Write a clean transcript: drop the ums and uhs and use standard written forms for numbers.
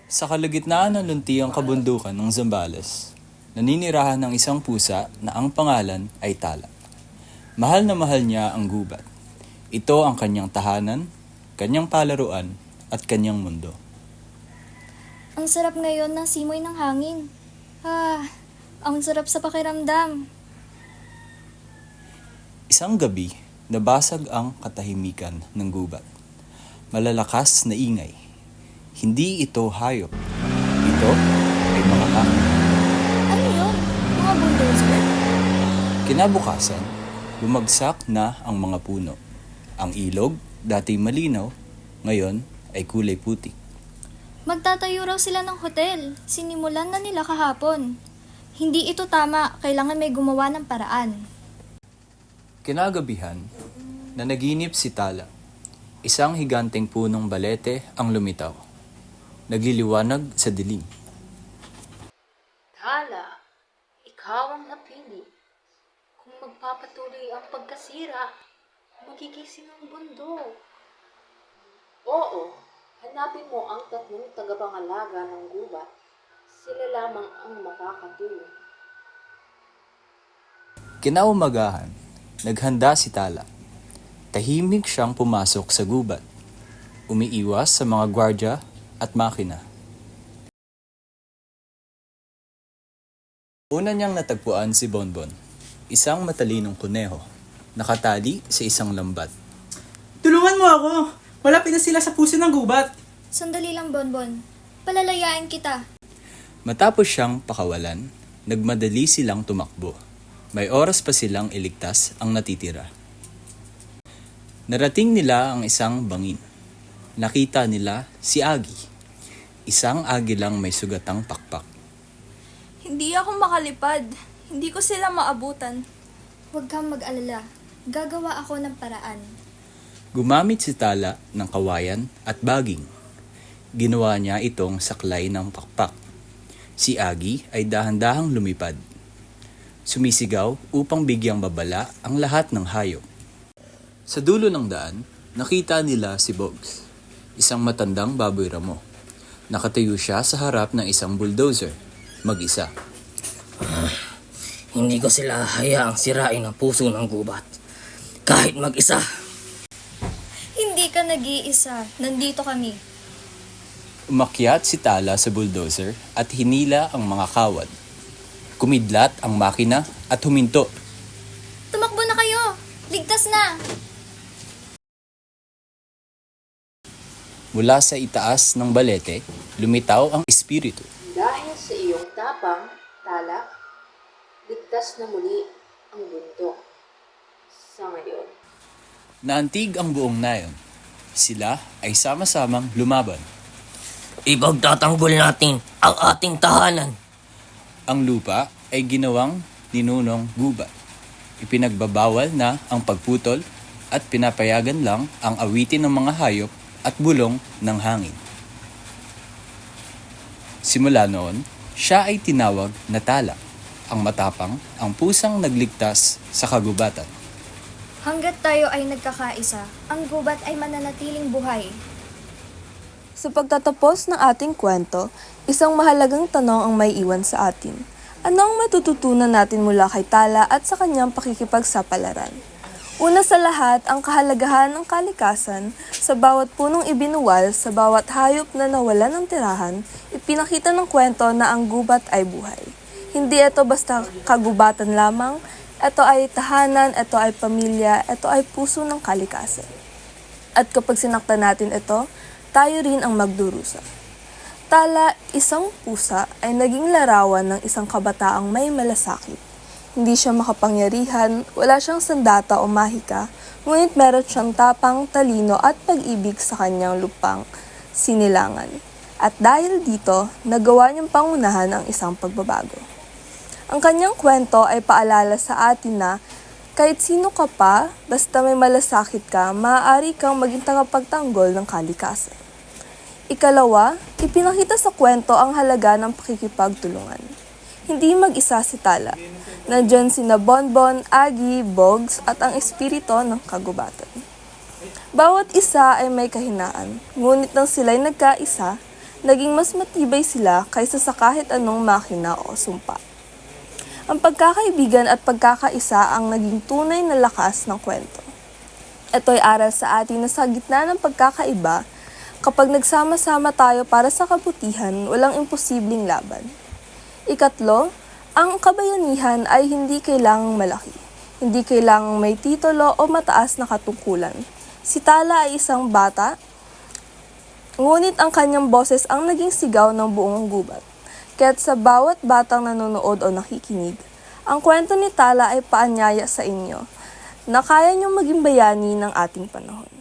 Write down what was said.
Sa kalagitnaan ng luntiang kabundukan ng Zambales, naninirahan ng isang pusa na ang pangalan ay Tala. Mahal na mahal niya ang gubat. Ito ang kanyang tahanan, kanyang palaruan, at kanyang mundo. Ang sarap ngayon ng simoy ng hangin. Ang sarap sa pakiramdam. Isang gabi, nabasag ang katahimikan ng gubat. Malalakas na ingay. Hindi ito hayop. Ito ay mga hangin. Ano yun? Mga bulldozer? Kinabukasan, bumagsak na ang mga puno. Ang ilog, dati malinaw, ngayon ay kulay putik. Magtatayo raw sila ng hotel. Sinimulan na nila kahapon. Hindi ito tama. Kailangan may gumawa ng paraan. Kinagabihan, nanaginip si Tala. Isang higanteng punong balete ang lumitaw. Nagliliwanag sa dilim. Tala, ikaw ang napili. Kung magpapatuloy ang pagkasira, magigising ang bundok. Oo, hanapin mo ang 3 tagapangalaga ng gubat. Sila lamang ang makakatulong. Kinaumagahan, naghanda si Tala. Tahimik siyang pumasok sa gubat. Umiiwas sa mga gwardya at makina. Una niyang natagpuan si Bonbon, isang matalinong kuneho, nakatali sa isang lambat. Tulungan mo ako! Malapit na sila sa puso ng gubat. Sandali lang, Bonbon. Palalayain kita. Matapos siyang pakawalan, nagmadali silang tumakbo. May oras pa silang iligtas ang natitira. Narating nila ang isang bangin. Nakita nila si Agi. Isang agilang may sugatang pakpak. Hindi ako makalipad. Hindi ko sila maabutan. Huwag kang mag-alala. Gagawa ako ng paraan. Gumamit si Tala ng kawayan at baging. Ginawa niya itong saklay ng pakpak. Si Agi ay dahan-dahang lumipad. Sumisigaw upang bigyang babala ang lahat ng hayop. Sa dulo ng daan, nakita nila si Bogs, isang matandang baboy ramo. Nakatayo siya sa harap ng isang bulldozer, mag-isa. Hindi ko sila hayaang sirain ang puso ng gubat. Kahit mag-isa. Hindi ka nag-iisa. Nandito kami. Umakyat si Tala sa bulldozer at hinila ang mga kawad. Kumidlat ang makina at huminto. Tumakbo na kayo! Ligtas na! Mula sa itaas ng balete, lumitaw ang espiritu. Dahil sa iyong tapang, Tala, ligtas na muli ang bundok. Sa ngayon, Naantig ang buong nayon. Sila ay sama-samang lumaban. Ipagtatanggol natin ang ating tahanan. Ang lupa ay ginawang ninunong gubat. Ipinagbabawal na ang pagputol at pinapayagan lang ang awitin ng mga hayop at bulong ng hangin. Simula noon, siya ay tinawag na Tala, ang matapang, ang pusang nagligtas sa kagubatan. Hanggat tayo ay nagkakaisa, ang gubat ay mananatiling buhay. Sa pagtatapos ng ating kwento, isang mahalagang tanong ang may iwan sa atin. Ano ang matututunan natin mula kay Tala at sa kanyang pakikipagsapalaran? Una sa lahat, ang kahalagahan ng kalikasan sa bawat punong ibinuwal, sa bawat hayop na nawalan ng tirahan, ipinakita ng kwento na ang gubat ay buhay. Hindi ito basta kagubatan lamang, ito ay tahanan, ito ay pamilya, ito ay puso ng kalikasan. At kapag sinaktan natin ito, tayo rin ang magdurusa. Tala, isang pusa, ay naging larawan ng isang kabataang may malasakit. Hindi siya makapangyarihan, wala siyang sandata o mahika, ngunit meron siyang tapang, talino at pag-ibig sa kanyang lupang sinilangan. At dahil dito, nagawa niyang pangunahan ang isang pagbabago. Ang kanyang kwento ay paalala sa atin na kahit sino ka pa, basta may malasakit ka, maaari kang maging tagapagtanggol ng kalikasan. Ikalawa, ipinakita sa kwento ang halaga ng pakikipagtulungan. Hindi mag-isa si Tala. Nandyan sina Bonbon, Agi, Bogs at ang espiritu ng kagubatan. Bawat isa ay may kahinaan, ngunit nang sila'y nagkaisa, naging mas matibay sila kaysa sa kahit anong makina o sumpa. Ang pagkakaibigan at pagkakaisa ang naging tunay na lakas ng kwento. Ito'y aral sa atin na sa gitna ng pagkakaiba, kapag nagsama-sama tayo para sa kabutihan, walang imposibleng laban. Ikatlo, ang kabayanihan ay hindi kailangang malaki. Hindi kailangang may titulo o mataas na katungkulan. Si Tala ay isang bata, ngunit ang kanyang boses ang naging sigaw ng buong gubat. Kaya't sa bawat batang nanonood o nakikinig, ang kwento ni Tala ay paanyaya sa inyo na kaya niyong maging bayani ng ating panahon.